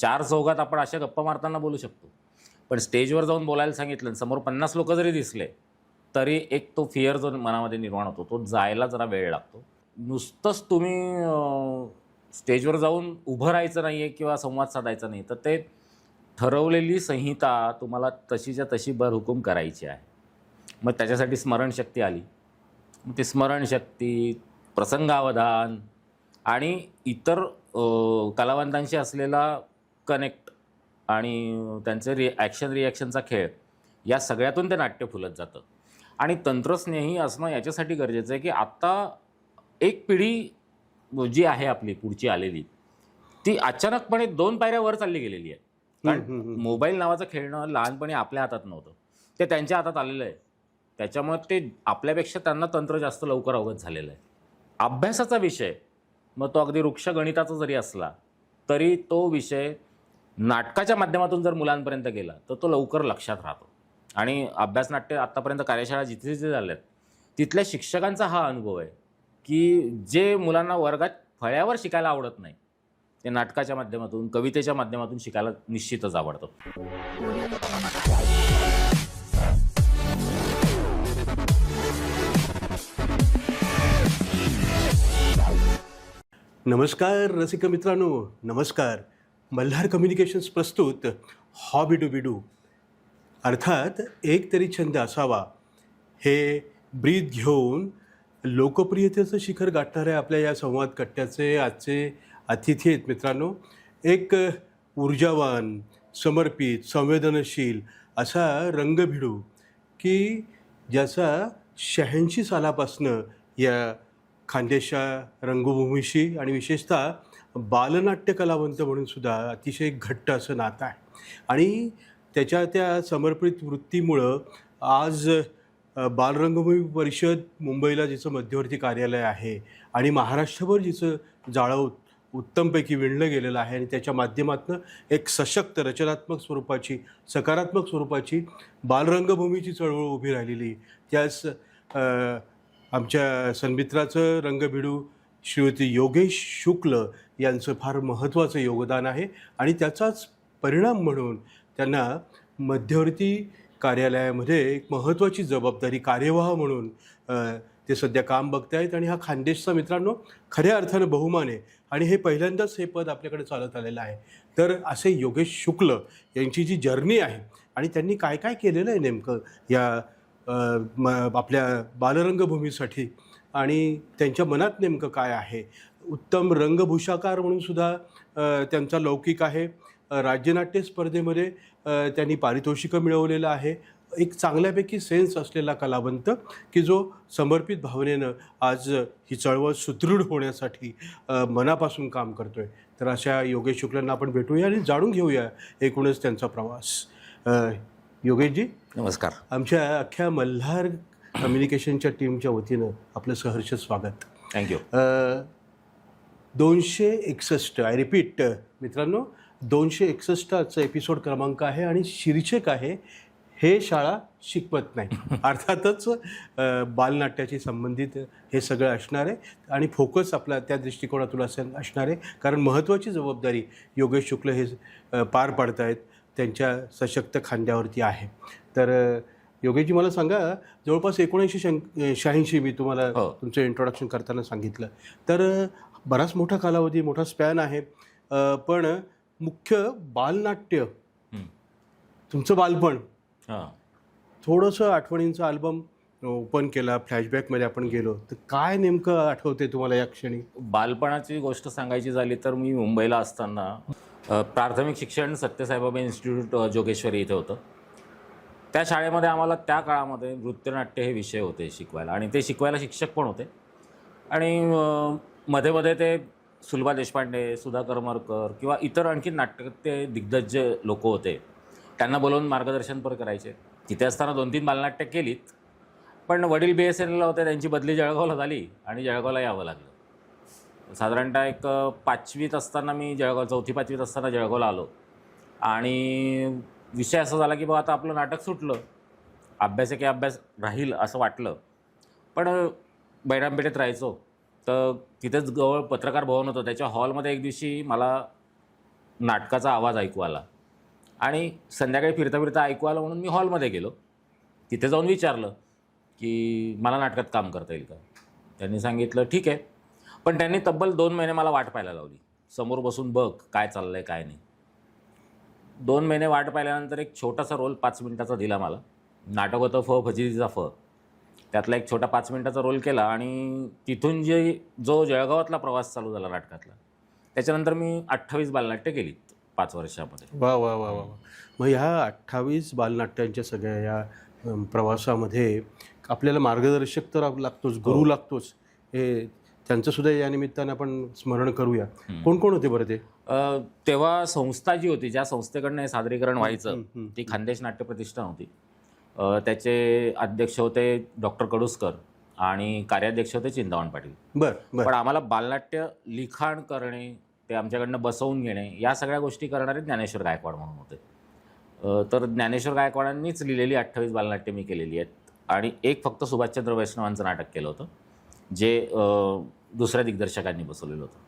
चार चौघात आपण अशा गप्पा मारताना बोलू शकतो, पण स्टेजवर जाऊन बोलायला सांगितलं आणि समोर 50 लोक जरी दिसले तरी एक तो फिअर जो मनामध्ये निर्माण होतो तो जायला जरा वेळ लागतो. नुसतंच तुम्ही स्टेजवर जाऊन उभं राहायचं नाही आहे किंवा संवाद साधायचा नाही, तर ते ठरवलेली संहिता तुम्हाला तशीच्या तशी बरहुकूम करायची आहे. मग त्याच्यासाठी स्मरणशक्ती आली. मग ती स्मरणशक्ती, प्रसंगावधान आणि इतर कलावंतांशी असलेला कनेक्ट आणि त्यांचे रिॲक्शनचा खेळ, या सगळ्यातून ते नाट्य फुलत जातं. आणि तंत्रस्नेही असणं याच्यासाठी गरजेचं आहे की आत्ता एक पिढी जी आहे आपली पुढची आलेली, ती अचानकपणे 2 पायऱ्या वर चालली गेलेली आहे. कारण मोबाईल नावाचं खेळणं लहानपणी आपल्या हातात नव्हतं, ते त्यांच्या हातात आलेलं आहे. त्याच्यामुळे ते आपल्यापेक्षा त्यांना तंत्र जास्त लवकर अवगत झालेलं आहे. अभ्यासाचा विषय, मग तो अगदी वृक्ष गणिताचा जरी असला तरी तो विषय नाटकाच्या माध्यमातून जर मुलांपर्यंत गेला तर तो लवकर लक्षात राहतो. आणि अभ्यास नाट्य आत्तापर्यंत कार्यशाळा जिथे जिथे झाल्यात तिथल्या शिक्षकांचा हा अनुभव आहे की जे मुलांना वर्गात फळ्यावर शिकायला आवडत नाही ते नाटकाच्या माध्यमातून, कवितेच्या माध्यमातून शिकायला निश्चितच आवडतं. नमस्कार रसिक मित्रांनो, नमस्कार. मल्हार कम्युनिकेशन्स प्रस्तुत हॉबी डू बिडू, अर्थात एक तरी छंद असावा, हे ब्रीद घेऊन लोकप्रियतेचं शिखर गाठणाऱ्या आपल्या या संवाद कट्ट्याचे आजचे अतिथी आहेत मित्रांनो. एक ऊर्जावान, समर्पित, संवेदनशील असा रंगभिडू की ज्याचा 86 सालापासनं या खानदेशच्या रंगभूमीशी आणि विशेषतः बालनाट्य कलावंत म्हणून सुद्धा अतिशय घट्ट असं नातं आहे. आणि त्याच्या त्या समर्पित वृत्तीमुळं आज बालरंगभूमी परिषद मुंबईला जिचं मध्यवर्ती कार्यालय आहे आणि महाराष्ट्रभर जिचं जाळं उत्तमपैकी विणलं गेलेलं आहे आणि त्याच्या माध्यमातून एक सशक्त रचनात्मक स्वरूपाची, सकारात्मक स्वरूपाची बालरंगभूमीची चळवळ उभी राहिलेली, त्याच आमच्या सन्मित्राचं रंगभिडू श्रीयुती योगेश शुक्ल यांचं फार महत्त्वाचं योगदान आहे. आणि त्याचाच परिणाम म्हणून त्यांना मध्यवर्ती कार्यालयामध्ये एक महत्त्वाची जबाबदारी, कार्यवाह म्हणून ते सध्या काम बघतायत. आणि हा खानदेशचा मित्रांनो खऱ्या अर्थानं बहुमान आहे आणि हे पहिल्यांदाच हे पद आपल्याकडे चालत आलेलं आहे. तर असे योगेश शुक्ल यांची जी जर्नी आहे आणि त्यांनी काय काय केलेलं आहे नेमकं या आपल्या बालरंगभूमीसाठी आणि त्यांच्या मनात नेमकं काय आहे. उत्तम रंगभूषाकार म्हणून सुद्धा त्यांचा लौकिक आहे. राज्यनाट्य स्पर्धेमध्ये त्यांनी पारितोषिकं मिळवलेलं आहे. एक चांगल्यापैकी सेन्स असलेला कलावंत की जो समर्पित भावनेनं आज ही चळवळ सुदृढ होण्यासाठी मनापासून काम करतो आहे. तर अशा योगेश शुक्लांना आपण भेटूया आणि जाणून घेऊया एकूणच त्यांचा प्रवास. योगेशजी नमस्कार. आमच्या अख्ख्या मल्हार कम्युनिकेशनच्या टीमच्या वतीनं आपलं सहर्ष स्वागत. थँक्यू. 261 आय रिपीट मित्रांनो, 261चा एपिसोड क्रमांक आहे आणि शीर्षक आहे हे शाळा शिकवत नाही. अर्थातच बालनाट्याशी संबंधित हे सगळं असणार आहे आणि फोकस आपला त्या दृष्टिकोनातून असणार आहे. कारण महत्त्वाची जबाबदारी योगेश शुक्ल हे पार पाडत आहेत, त्यांच्या सशक्त खांद्यावरती आहे. तर योगेशजी मला सांगा, जवळपास 1986 मी तुम्हाला तुमचं इंट्रोडक्शन करताना सांगितलं, तर बराच मोठा कालावधी, मोठा स्पॅन आहे. पण मुख्य बालनाट्य, तुमचं बालपण, थोडंसं आठवणींचा अल्बम ओपन केला, फ्लॅशबॅकमध्ये आपण गेलो, तर काय नेमकं आठवते तुम्हाला या क्षणी? बालपणाची गोष्ट सांगायची झाली तर मी मुंबईला असताना प्राथमिक शिक्षण सत्यसाईबाबा इन्स्टिट्यूट जोगेश्वरी इथे होतं. त्या शाळेमध्ये आम्हाला त्या काळामध्ये नृत्यनाट्य हे विषय होते शिकवायला आणि ते शिकवायला शिक्षक पण होते. आणि मध्ये मध्ये ते सुलभा देशपांडे, सुधा करमरकर किंवा इतर आणखी नाट्य दिग्गज लोक होते, त्यांना बोलवून मार्गदर्शन पण करायचे. तिथे असताना 2-3 बालनाट्य केलीत, पण वडील BSNLला होते, त्यांची बदली जळगावला झाली आणि जळगावला यावं लागलं. साधारणतः एक 5वीत असताना मी जळगाव, 4थी-5वीत असताना जळगावला आलो आणि विषय असा झाला की बा आता आपलं नाटक सुटलं, अभ्यास आहे की अभ्यास राहील असं वाटलं. पण बैरामपेठेत राहायचो, तर तिथेच जवळ पत्रकार भवन होतं, त्याच्या हॉलमध्ये एक दिवशी मला नाटकाचा आवाज ऐकू आला आणि संध्याकाळी फिरता फिरता ऐकू आलं म्हणून मी हॉलमध्ये गेलो. तिथे जाऊन विचारलं की मला नाटकात काम करता येईल का. त्यांनी सांगितलं ठीक आहे. पण त्यांनी तब्बल 2 महिने मला वाट पाहायला लावली. समोर बसून बघ काय चाललं आहे काय नाही. 2 महिने वाट पाहिल्यानंतर एक छोटासा रोल 5 मिनिटाचा दिला मला. नाटक होतं फजितीचा फ. त्यातला एक छोटा 5 मिनिटाचा रोल केला आणि तिथून जो जळगावातला प्रवास चालू झाला नाटकातला, त्याच्यानंतर मी 28 बालनाट्य केलीत 5 वर्षामध्ये. वा वा वा वा. मग ह्या 28 बालनाट्यांच्या सगळ्या या प्रवासामध्ये आपल्याला मार्गदर्शक तर लागतोच, गुरु लागतोच. हे त्यांचंसुद्धा या निमित्तानं आपण स्मरण करूया. कोण कोण होते बरं ते? तेव्हा संस्था जी होती, ज्या संस्थेकडनं हे सादरीकरण व्हायचं, ती खानदेश नाट्य प्रतिष्ठान होती. त्याचे अध्यक्ष होते डॉक्टर कडुसकर आणि कार्याध्यक्ष होते चिंतामण पाटील. बरं. पण आम्हाला बालनाट्य लिखाण करणे, ते आमच्याकडनं बसवून घेणे, या सगळ्या गोष्टी करणारे ज्ञानेश्वर गायकवाड म्हणून होते. तर ज्ञानेश्वर गायकवाडांनीच लिहिलेली 28 बालनाट्य मी केलेली आहेत. आणि एक फक्त सुभाषचंद्र वैष्णवांचं नाटक केलं होतं, जे दुसऱ्या दिग्दर्शकांनी बसवलेलं होतं.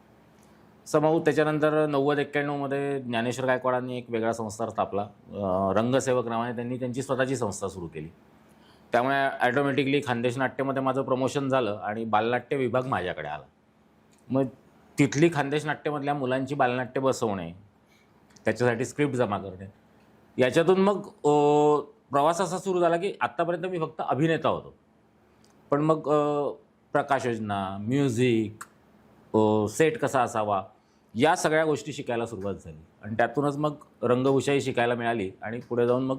समूह त्याच्यानंतर 90-91 मध्ये ज्ञानेश्वर गायकवाडांनी एक वेगळा संस्था स्थापला. रंगसेवक नावाने त्यांनी त्यांची स्वतःची संस्था सुरू केली. त्यामुळे ॲटोमॅटिकली खानदेश नाट्यमध्ये माझं प्रमोशन झालं आणि बालनाट्य विभाग माझ्याकडे आला. मग तिथली खानदेश नाट्यमधल्या मुलांची बालनाट्य बसवणे, त्याच्यासाठी स्क्रिप्ट जमा करणे, याच्यातून मग प्रवास असा सुरू झाला की आत्तापर्यंत मी फक्त अभिनेता होतो. पण मग प्रकाश योजना, म्युझिक, सेट कसा असावा, या सगळ्या गोष्टी शिकायला सुरुवात झाली. आणि त्यातूनच मग रंगभूषाही शिकायला मिळाली आणि पुढे जाऊन मग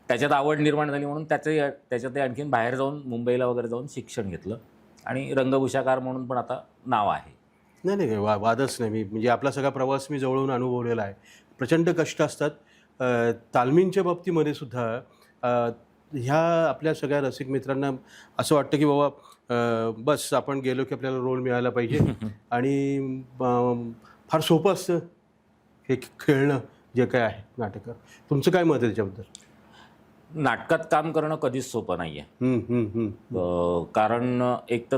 त्याच्यात आवड निर्माण झाली म्हणून त्याच्यात आणखीन बाहेर जाऊन मुंबईला वगैरे जाऊन शिक्षण घेतलं आणि रंगभूषाकार म्हणून पण आता नाव आहे. नाही वादच नाही. म्हणजे आपला सगळा प्रवास मी जवळून अनुभवलेला आहे. प्रचंड कष्ट असतात. तालमींच्या बाबतीमध्ये सुद्धा ह्या आपल्या सगळ्या रसिक मित्रांना असं वाटतं की बाबा बस आपण गेलो की आपल्याला रोल मिळाला पाहिजे आणि फार सोपं असतं हे खेळणं जे काय आहे नाटकात. तुमचं काय मत आहे त्याच्याबद्दल? नाटकात काम करणं कधीच सोपं नाही आहे. कारण एक तर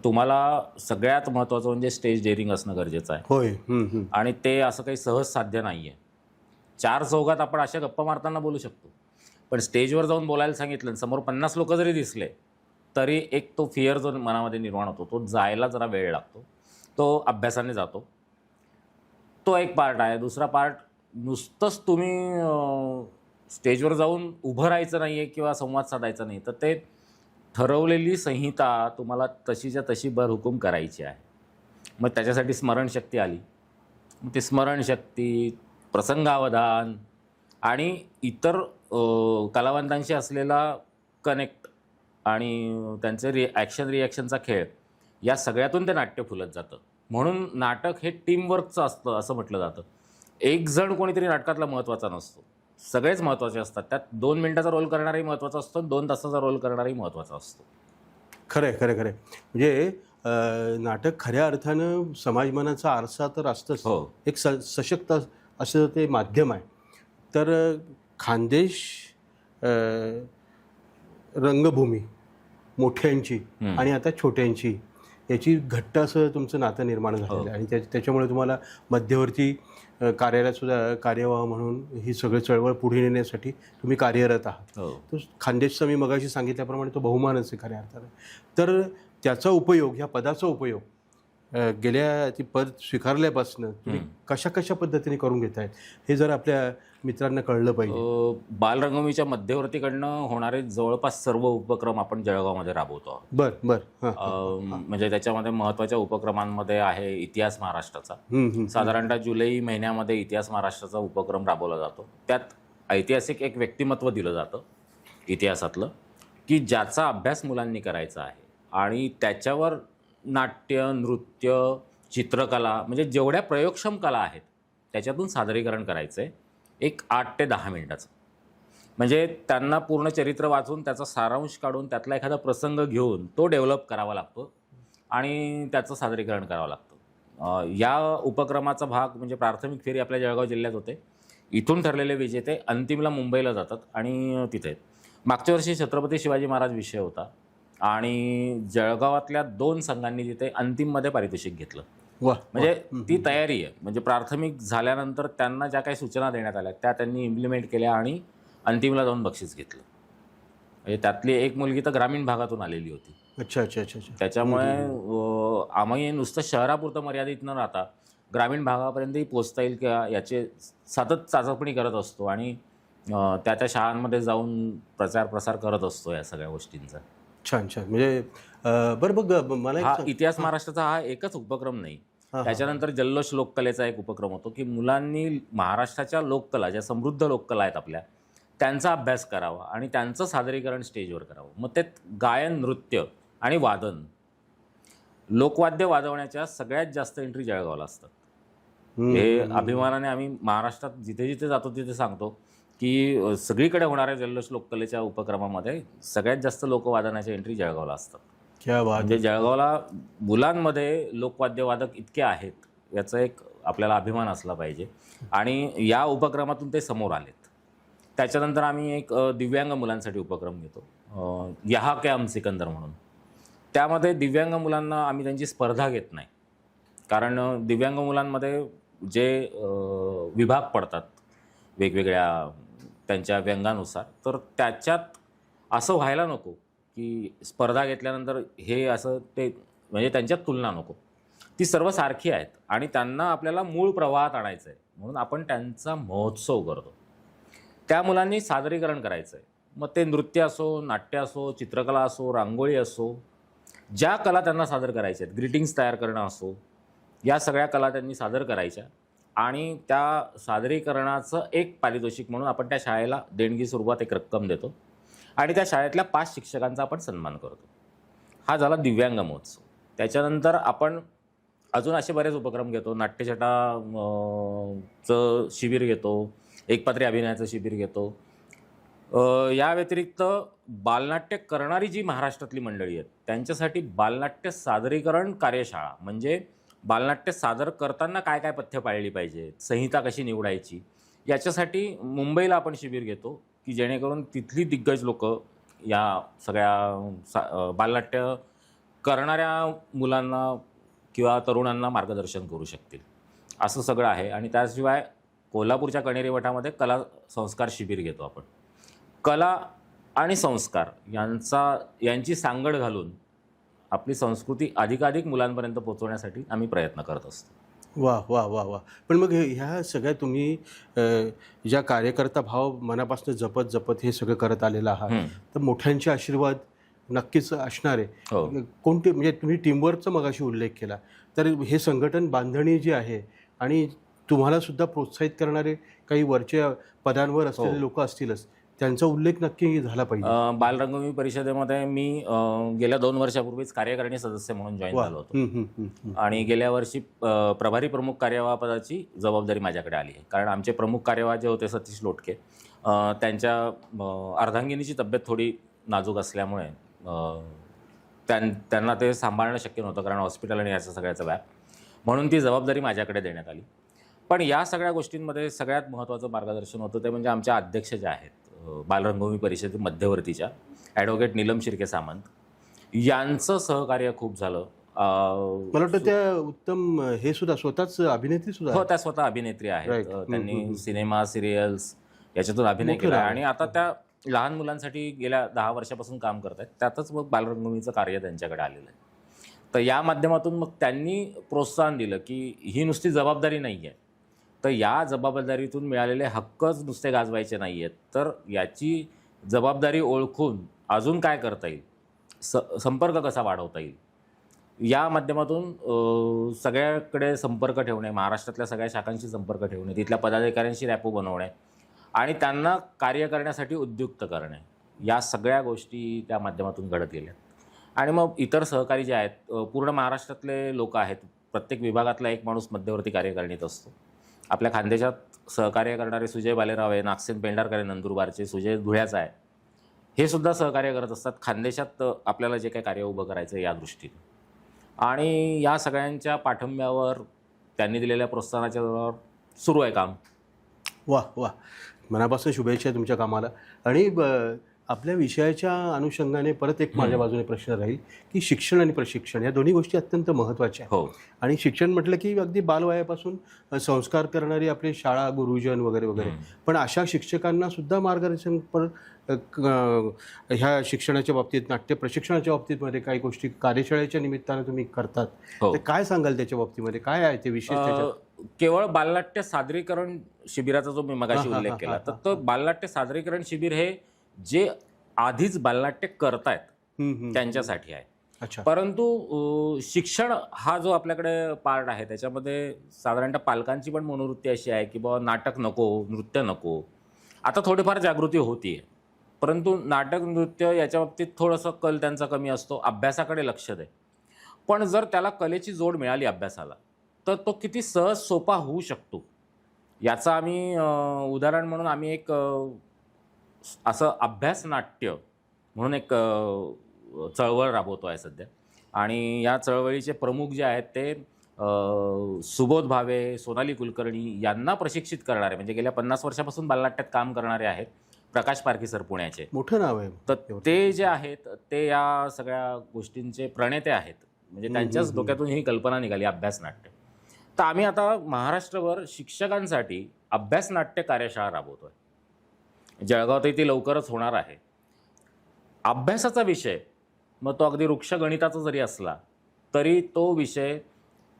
तुम्हाला सगळ्यात महत्त्वाचं म्हणजे स्टेज डेअरिंग असणं गरजेचं आहे. होय. आणि ते असं काही सहज साध्य नाही आहे. 4 चौघात आपण अशा गप्पा मारताना बोलू शकतो, पण स्टेजवर जाऊन बोलायला सांगितलं आणि समोर 50 लोक जरी दिसले तरी एक तो फिअर जो मनामध्ये निर्माण होतो, तो जायला जरा वेळ लागतो. तो अभ्यासाने जातो. तो एक पार्ट आहे. दुसरा पार्ट, नुसतंच तुम्ही स्टेजवर जाऊन उभं राहायचं नाही आहे किंवा संवाद साधायचा नाही, तर ते ठरवलेली संहिता तुम्हाला तशीच्या तशी बरहुकूम करायची आहे. मग त्याच्यासाठी स्मरणशक्ती आली. मग ती स्मरणशक्ती, प्रसंगावधान आणि इतर कलावंतांशी असलेला कनेक्ट आणि त्यांचे रिॲक्शनचा खेळ, या सगळ्यातून ते नाट्य फुलत जातं. म्हणून नाटक हे टीमवर्कचं असतं असं म्हटलं जातं. एक जण कोणीतरी नाटकातला महत्त्वाचा नसतो, सगळेच महत्त्वाचे असतात. त्यात 2 मिनिटाचा रोल करणाराही महत्त्वाचा असतो, 2 तासाचा रोल करणाराही महत्त्वाचा असतो. खरं. म्हणजे नाटक खऱ्या अर्थानं समाजमनाचा आरसा तर असतंच. हो. एक सशक्त असं ते माध्यम आहे. तर खानदेश रंगभूमी मोठ्यांची आणि आता छोट्यांची, याची घट्ट असं तुमचं नातं निर्माण झालेलं आहे. आणि त्याच्यामुळे तुम्हाला मध्यवर्ती कार्यालयात सुद्धा कार्यवाह म्हणून ही सगळी चळवळ पुढे नेण्यासाठी तुम्ही कार्यरत आहात. तो खानदेशचा मी मगाशी सांगितल्याप्रमाणे तो बहुमानच आहे खऱ्या अर्थानं. तर त्याचा उपयोग, ह्या पदाचा उपयोग गेल्या ती पद स्वीकारल्यापासून तुम्ही कशा पद्धतीने करून घेत आहेत हे जर आपल्या मित्रांना कळलं पाहिजे. बालरंगभूमीच्या मध्यवर्तीकडनं होणारे जवळपास सर्व उपक्रम आपण जळगावमध्ये राबवतो आहोत. बरं. म्हणजे त्याच्यामध्ये महत्त्वाच्या उपक्रमांमध्ये आहे इतिहास महाराष्ट्राचा. साधारणतः जुलै महिन्यामध्ये इतिहास महाराष्ट्राचा उपक्रम राबवला जातो. त्यात ऐतिहासिक एक व्यक्तिमत्व दिलं जातं इतिहासातलं, की ज्याचा अभ्यास मुलांनी करायचा आहे आणि त्याच्यावर नाट्य, नृत्य, चित्रकला, म्हणजे जेवढ्या प्रयोगक्षम कला आहेत त्याच्यातून सादरीकरण करायचं आहे. एक 8 ते 10 मिनिटाचं. म्हणजे त्यांना पूर्ण चरित्र वाचून त्याचा सारांश काढून त्यातला एखादा प्रसंग घेऊन तो डेव्हलप करावा लागतो आणि त्याचं सादरीकरण करावं लागतं. या उपक्रमाचा भाग म्हणजे प्राथमिक फेरी आपल्या जळगाव जिल्ह्यात होते. इथून ठरलेले विजेते अंतिमला मुंबईला जातात आणि तिथे मागच्या वर्षी छत्रपती शिवाजी महाराज विषय होता आणि जळगावातल्या 2 संघांनी तिथे अंतिममध्ये पारितोषिक घेतलं. वा म्हणजे ती तयारी आहे. म्हणजे प्राथमिक झाल्यानंतर त्यांना ज्या काही सूचना देण्यात आल्या त्या त्यांनी इम्प्लिमेंट केल्या आणि अंतिमला जाऊन बक्षीस घेतलं. म्हणजे त्यातली एक मुलगी तर ग्रामीण भागातून आलेली होती. अच्छा अच्छा अच्छा अच्छा. त्याच्यामुळे आम्ही नुसतं शहरापुरतं मर्यादित न राहता ग्रामीण भागापर्यंतही पोचता येईल का याचे सतत चाचपणी करत असतो आणि त्या त्या शाळांमध्ये जाऊन प्रचार प्रसार करत असतो या सगळ्या गोष्टींचा. छान छान. म्हणजे बरं बघ मला हा एक इतिहास महाराष्ट्राचा हा एकच उपक्रम नाही. हां, त्याच्यानंतर जल्लोष लोककलेचा एक उपक्रम होतो की मुलांनी महाराष्ट्राच्या लोककला ज्या समृद्ध लोककला आहेत आपल्या त्यांचा अभ्यास करावा आणि त्यांचं सादरीकरण स्टेजवर करावं. मग ते गायन, नृत्य आणि वादन, लोकवाद्य वाजवण्याच्या सगळ्यात जास्त एंट्री जळगावला असतात. हे अभिमानाने आम्ही महाराष्ट्रात जिथे जिथे जातो तिथे सांगतो की सगळीकडे होणाऱ्या जल्लोष लोककलेच्या उपक्रमामध्ये सगळ्यात जास्त लोकवादनाच्या एंट्री जळगावला असतात. क्या बात. म्हणजे जळगावला मुलांमध्ये लोकवाद्यवादक इतके आहेत याचा एक आपल्याला अभिमान असला पाहिजे आणि या उपक्रमातून ते समोर आलेत. त्याच्यानंतर आम्ही एक दिव्यांग मुलांसाठी उपक्रम घेतो, यहा क्या हम सिकंदर म्हणून. त्यामध्ये दिव्यांग मुलांना आम्ही त्यांची स्पर्धा घेत नाही, कारण दिव्यांग मुलांमध्ये जे विभाग पडतात वेगवेगळ्या त्यांच्या व्यंगानुसार, तर त्याच्यात असं व्हायला नको की स्पर्धा घेतल्यानंतर हे असं ते म्हणजे त्यांच्यात तुलना नको. ती सर्व सारखी आहेत आणि त्यांना आपल्याला मूळ प्रवाहात आणायचं आहे म्हणून आपण त्यांचा महोत्सव करतो. त्या मुलांनी सादरीकरण करायचं आहे. मग ते नृत्य असो, नाट्य असो, चित्रकला असो, रांगोळी असो, ज्या कला त्यांना सादर करायच्या आहेत, ग्रीटिंग्स तयार करणं असो, या सगळ्या कला त्यांनी सादर करायच्या आणि त्या सादरीकरणाचं एक पारितोषिक म्हणून आपण त्या शाळेला देणगी स्वरूपात एक रक्कम देतो आणि त्या शाळेतल्या 5 शिक्षकांचा आपण सन्मान करतो. हा झाला दिव्यांग महोत्सव. त्याच्यानंतर आपण अजून असे बरेच उपक्रम घेतो. नाट्यछटाचं शिबिर घेतो, एकपात्री अभिनयाचं शिबिर घेतो. या व्यतिरिक्त बालनाट्य करणारी जी महाराष्ट्रातली मंडळी आहेत त्यांच्यासाठी बालनाट्य सादरीकरण कार्यशाळा, म्हणजे बालनाट्य सादर करताना काय काय पथ्य पाळली पाहिजे, संहिता कशी निवडायची, याच्यासाठी मुंबईला आपण शिबिर घेतो की जेणेकरून तिथली दिग्गज लोक या सगळ्या बालनाट्य करणाऱ्या मुलांना किंवा तरुणांना मार्गदर्शन करू शकतील. असं सगळं आहे. आणि त्याशिवाय कोल्हापूरच्या कणेरी मठामध्ये कला संस्कार शिबिर घेतो आपण. कला आणि संस्कार यांची सांगड घालून आपली संस्कृती अधिकाधिक मुलांपर्यंत पोहोचवण्यासाठी आम्ही प्रयत्न करत असतो. वा वा वा वा. पण मग ह्या सगळ्या तुम्ही ज्या कार्यकर्ता भाव मनापासून जपत जपत हे सगळं करत आलेलं आहात, तर मोठ्यांचे आशीर्वाद नक्कीच असणार आहे. हो. कोणते म्हणजे तुम्ही टीमवर्कचा मगाशी उल्लेख केला, तर हे संघटन बांधणी जी आहे आणि तुम्हाला सुद्धा प्रोत्साहित करणारे काही वरच्या पदांवर असलेले लोक असतीलच, त्यांचा उल्लेख नक्की झाला पाहिजे. बालरंगभूमी परिषदेमध्ये मी गेल्या 2 वर्षापूर्वीच कार्यकारिणी सदस्य म्हणून जॉईन झालो होतो आणि गेल्या वर्षी प्रभारी प्रमुख कार्यवाह पदाची जबाबदारी माझ्याकडे आली आहे. कारण आमचे प्रमुख कार्यवाह जे होते सतीश लोटके, त्यांच्या अर्धांगिनीची तब्येत थोडी नाजूक असल्यामुळे त्यांना ते सांभाळणं शक्य नव्हतं, कारण हॉस्पिटल आणि याचा सगळ्याचा व्याप, म्हणून ती जबाबदारी माझ्याकडे देण्यात आली. पण या सगळ्या गोष्टींमध्ये सगळ्यात महत्त्वाचं मार्गदर्शन होतं ते म्हणजे आमच्या अध्यक्ष ज्या आहेत बालरंगभूमी परिषदेच्या मध्यवर्तीच्या ॲडव्होकेट नीलम शिर्के सामंत, यांचं सहकार्य खूप झालं. मला वाटतं त्या उत्तम हे सुद्धा स्वतःच अभिनेत्री सुद्धा हो, त्या स्वतः अभिनेत्री आहेत. त्यांनी सिनेमा, सिरियल्स याच्यातून अभिनय केला आणि आता त्या लहान मुलांसाठी गेल्या 10 वर्षापासून काम करत आहेत. त्यातच मग बालरंगभूमीचं कार्य त्यांच्याकडे आलेलं आहे. तर या माध्यमातून मग त्यांनी प्रोत्साहन दिलं की ही नुसती जबाबदारी नाही आहे, तर या जबाबदारीतून मिळालेले हक्कच नुसते गाजवायचे नाही आहेत, तर याची जबाबदारी ओळखून अजून काय करता येईल, संपर्क कसा वाढवता येईल, या माध्यमातून सगळ्याकडे संपर्क ठेवणे, महाराष्ट्रातल्या सगळ्या शाखांशी संपर्क ठेवणे, तिथल्या पदाधिकाऱ्यांशी रॅपो बनवणे आणि त्यांना कार्य करण्यासाठी उद्युक्त करणे, या सगळ्या गोष्टी त्या माध्यमातून घडत गेल्या. आणि मग इतर सहकारी जे आहेत, पूर्ण महाराष्ट्रातले लोक आहेत, प्रत्येक विभागातला एक माणूस मध्यवर्ती कार्यकारिणीत असतो. आपल्या खानदेशात सहकार्य करणारे सुजय बालेराव आहे, नागसेन पेंढारकर आहे नंदुरबारचे, सुजय धुळ्याचा आहे, हे सुद्धा सहकार्य करत असतात खानदेशात आपल्याला जे काही कार्य उभं करायचं आहे या दृष्टीने. आणि या सगळ्यांच्या पाठिंब्यावर, त्यांनी दिलेल्या प्रोत्साहनाच्या जोरावर सुरू आहे काम. वा वा. मनापासून शुभेच्छा तुमच्या कामाला. आणि आपल्या विषयाच्या अनुषंगाने परत एक माझ्या बाजूने प्रश्न राहील की शिक्षण आणि प्रशिक्षण या दोन्ही गोष्टी अत्यंत महत्त्वाच्या आहेत. हो. आणि शिक्षण म्हटलं की अगदी बालवयापासून संस्कार करणारी आपली शाळा, गुरुजन वगैरे वगैरे. पण अशा शिक्षकांना सुद्धा मार्गदर्शन ह्या शिक्षणाच्या बाबतीत, नाट्य प्रशिक्षणाच्या बाबतीत काही गोष्टी कार्यशाळेच्या निमित्तानं तुम्ही करतात. हो. ते काय सांगाल त्याच्या बाबतीमध्ये, काय आहे ते विशेष त्याच्यात? केवळ बालनाट्य सादरीकरण शिबिराचा जो मी मगाशी उल्लेख केला, तर तो बालनाट्य सादरीकरण शिबिर हे जे आधीच बालनाट्य करतायत त्यांच्यासाठी आहे. अच्छा. परंतु शिक्षण हा जो आपल्याकडे पार्ट आहे त्याच्यामध्ये साधारणतः पालकांची पण मनोवृत्ती अशी आहे की बाबा नाटक नको, नृत्य नको. आता थोडीफार जागृती होतीये, परंतु नाटक, नृत्य याच्या बाबतीत थोडंसं कल त्यांचा कमी असतो, अभ्यासाकडे लक्ष दे. पण जर त्याला कलेची जोड मिळाली अभ्यासाला, तर तो किती सहज सोपा होऊ शकतो याचं आम्ही उदाहरण म्हणून आम्ही एक असं अभ्यास नाट्य म्हणून एक चळवळ राबवतो आहे सध्या. आणि या चळवळीचे प्रमुख जे आहेत ते सुबोध भावे, सोनाली कुलकर्णी यांना प्रशिक्षित करणारे, म्हणजे गेल्या 50 वर्षापासून बालनाट्यात काम करणारे आहेत प्रकाश पारखी सर पुण्याचे. मोठं नाव आहे. तर ते जे आहेत ते या सगळ्या गोष्टींचे प्रणेते आहेत. म्हणजे त्यांच्याच डोक्यातून ही कल्पना निघाली अभ्यास नाट्य. तर आम्ही आता महाराष्ट्रभर शिक्षकांसाठी अभ्यास नाट्य कार्यशाळा राबवतोय. जळगावातही ती लवकरच होणार आहे. अभ्यासाचा विषय मग तो अगदी वृक्ष गणिताचा जरी असला तरी तो विषय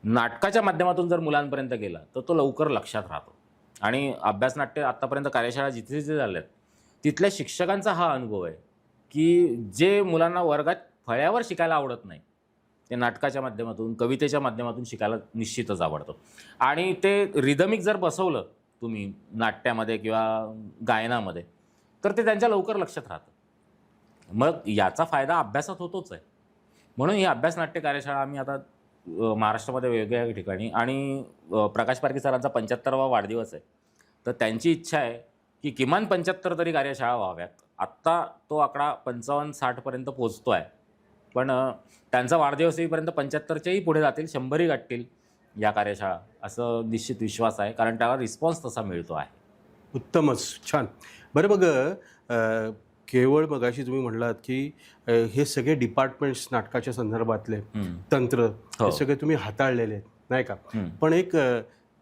नाटकाच्या माध्यमातून जर मुलांपर्यंत गेला तर तो लवकर लक्षात राहतो. आणि अभ्यास नाट्य आत्तापर्यंत कार्यशाळा जिथे जिथे झाल्यात तिथल्या शिक्षकांचा हा अनुभव आहे की जे मुलांना वर्गात फळ्यावर शिकायला आवडत नाही ते नाटकाच्या माध्यमातून, कवितेच्या माध्यमातून शिकायला निश्चितच आवडतं. आणि ते रिदमिक जर बसवलं तुम्ही नाट्यामध्ये किंवा गायनामध्ये तर ते त्यांच्या लवकर लक्षात राहतं. मग याचा फायदा अभ्यासात होतोच आहे. म्हणून ही अभ्यास नाट्य कार्यशाळा आम्ही आता महाराष्ट्रामध्ये वेगवेगळ्या ठिकाणी, आणि प्रकाश पारखी सरांचा 75वा वाढदिवस आहे तर त्यांची इच्छा आहे की किमान 75 तरी कार्यशाळा व्हाव्यात. आत्ता तो आकडा 55-60 पर्यंत पोहोचतो आहे, पण त्यांचा वाढदिवस येईपर्यंत 75च्याही पुढे जातील, 100ही गाठतील या कार्यशाळा, असं निश्चित विश्वास आहे, कारण त्याला रिस्पॉन्स तसा मिळतो आहे. उत्तमच, छान. बरं, मग केवळ मगाशी तुम्ही म्हणालात की हे सगळे डिपार्टमेंट्स नाटकाच्या संदर्भातले तंत्र हे सगळे तुम्ही हाताळलेले आहेत, नाही का? पण एक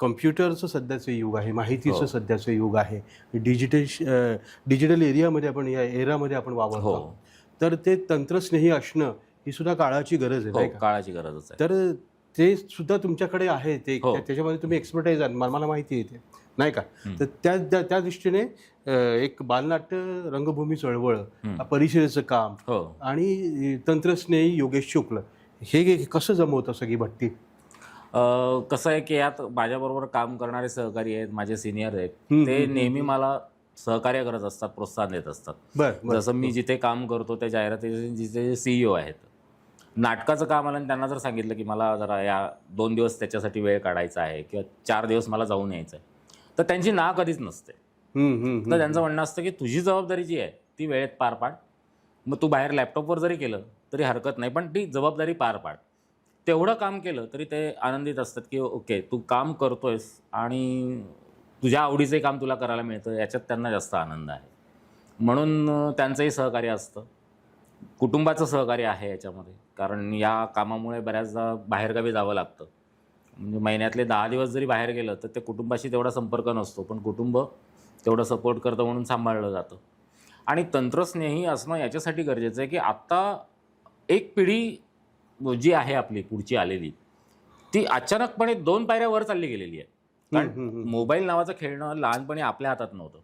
कम्प्युटरचं सध्याचं युग आहे, माहितीचं सध्याचं युग आहे, डिजिटल एरियामध्ये आपण, या एरामध्ये आपण वावरतो. तर ते तंत्रस्नेही असणं ही सुद्धा काळाची गरज आहे, नाही का? काळाची गरजच आहे. तर ते सुद्धा तुमच्याकडे आहे, ते त्याच्यामध्ये तुम्ही एक्सपर्टाईज आहात, मला माहिती आहे ते, नाही का? तर त्या दृष्टीने एक बालनाट्य रंगभूमी चळवळ, परिषदेचं काम आणि तंत्रस्नेही योगेश शुक्ल, हे कसं जमवतं सगळी भट्टी? कसं आहे की यात माझ्याबरोबर काम करणारे सहकारी आहेत, माझे सिनियर आहेत, ते नेहमी मला सहकार्य करत असतात, प्रोत्साहन देत असतात. जसं मी जिथे काम करतो त्या जाहिराती जिथे CEO आहेत, नाटकाचं काम आलं आणि त्यांना जर सांगितलं की मला जरा या 2 दिवस त्याच्यासाठी वेळ काढायचा आहे किंवा 4 दिवस मला जाऊन यायचं आहे, तर त्यांची ना कधीच नसते. तर त्यांचं म्हणणं असतं की तुझी जबाबदारी जी आहे ती वेळेत पार पाड. मग तू बाहेर लॅपटॉपवर जरी केलं तरी हरकत नाही, पण ती जबाबदारी पार पाड. तेवढं काम केलं तरी ते आनंदित असतात की ओके, तू काम करतोयस आणि तुझ्या आवडीचे काम तुला करायला मिळतं, याच्यात त्यांना जास्त आनंद आहे. म्हणून त्यांचंही सहकार्य असतं. कुटुंबाचं सहकार्य आहे याच्यामध्ये, कारण या कामामुळे बऱ्याचदा बाहेरगावी जावं लागतं. म्हणजे महिन्यातले 10 दिवस जरी बाहेर गेलं तर ते कुटुंबाशी तेवढा संपर्क नसतो, पण कुटुंब तेवढं सपोर्ट करतं म्हणून सांभाळलं जातं. आणि तंत्रस्नेही असणं याच्यासाठी गरजेचं आहे की आत्ता एक पिढी जी आहे आपली पुढची आलेली, ती अचानकपणे 2 पायऱ्या वर चालली गेलेली आहे. कारण मोबाईल नावाचं खेळणं लहानपणी आपल्या हातात नव्हतं,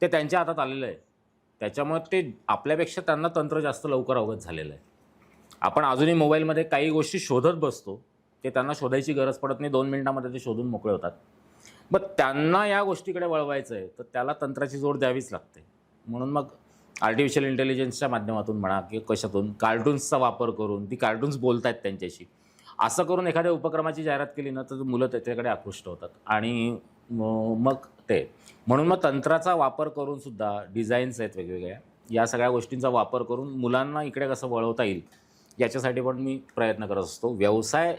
ते त्यांच्या हातात आलेलं आहे. त्याच्यामुळे ते आपल्यापेक्षा त्यांना तंत्र जास्त लवकर अवगत झालेलं आहे. आपण अजूनही मोबाईलमध्ये काही गोष्टी शोधत बसतो, ते त्यांना शोधायची गरज पडत नाही, 2 मिनिटांमध्ये ते शोधून मोकळे होतात. मग त्यांना या गोष्टीकडे वळवायचं आहे तर त्याला तंत्राची जोड द्यावीच लागते. म्हणून मग आर्टिफिशियल इंटेलिजन्सच्या माध्यमातून म्हणा की कशातून, कार्टून्सचा वापर करून, ती कार्टून्स बोलत आहेत त्यांच्याशी, असं करून एखाद्या उपक्रमाची जाहिरात केली ना तर मुलं त्याच्याकडे आकृष्ट होतात. आणि मग ते म्हणून मग तंत्राचा वापर करून सुद्धा डिझाईन्स आहेत वेगवेगळ्या, या सगळ्या गोष्टींचा वापर करून मुलांना इकडे कसं वळवता येईल याच्यासाठी पण मी प्रयत्न करत असतो. व्यवसाय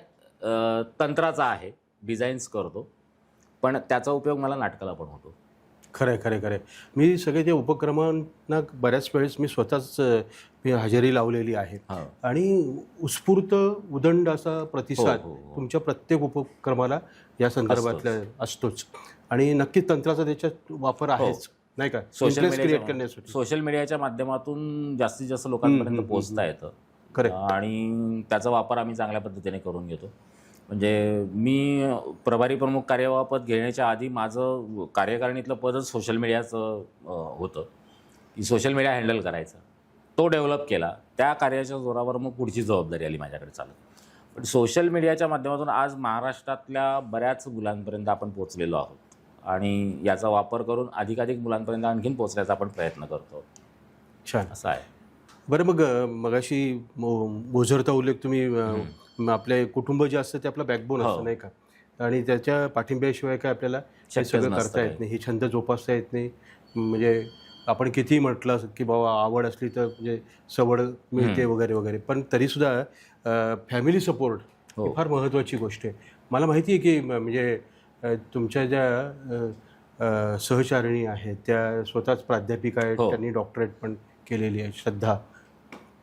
तंत्राचा आहे, डिझाईन्स करतो, पण त्याचा उपयोग मला नाटकाला पण होतो. खरं आहे, खरं आहे, खरं आहे. मी सगळे ते उपक्रमांना बऱ्याच वेळेस मी स्वतःच मी हजेरी लावलेली आहे हो. आणि उत्स्फूर्त उदंड असा प्रतिसाद हो, हो. तुमच्या प्रत्येक उपक्रमाला या संदर्भातल्या असतोच आणि नक्कीच तंत्राचा त्याच्यात वापर आहेच नाही का, सोशल Interest create मीडिया करण्यासाठी. सोशल मीडियाच्या माध्यमातून जास्तीत जास्त लोकांपर्यंत पोहोचता येतं. Correct. आणि त्याचा वापर आम्ही चांगल्या पद्धतीने करून घेतो. म्हणजे मी प्रभारी प्रमुख कार्यपद घेण्याच्या आधी माझं कार्यकारिणीतलं पदच सोशल मीडियाचं होतं, की सोशल मीडिया हँडल करायचा. तो डेव्हलप केला. त्या कार्याच्या जोरावर मग पुढची जबाबदारी आली माझ्याकडे चालत. पण सोशल मीडियाच्या माध्यमातून आज महाराष्ट्रातल्या बऱ्याच मुलांपर्यंत आपण पोहोचलेलो आहोत आणि याचा वापर करून अधिकाधिक मुलांपर्यंत आणखीन पोहोचण्याचा आपण प्रयत्न करतो. छान. असं आहे. बरं, मग मगाशी बोझरता उल्लेख तुम्ही आपले कुटुंब जे असतं ते आपलं बॅकबोन असतं नाही का, आणि त्याच्या पाठिंब्याशिवाय काय आपल्याला हे शक्यच सगळं नसतं करता येत काही. नाही, ही छंद जोपासता येत नाही. म्हणजे आपण कितीही म्हटलं की बाबा आवड असली तर म्हणजे सवड मिळते वगैरे वगैरे, पण तरीसुद्धा फॅमिली सपोर्ट ही फार महत्त्वाची गोष्ट आहे. मला माहिती आहे की म्हणजे तुमच्या ज्या सहचारिणी आहेत त्या स्वतःच प्राध्यापिका आहेत, त्यांनी डॉक्टरेट पण केलेली आहे, श्रद्धा,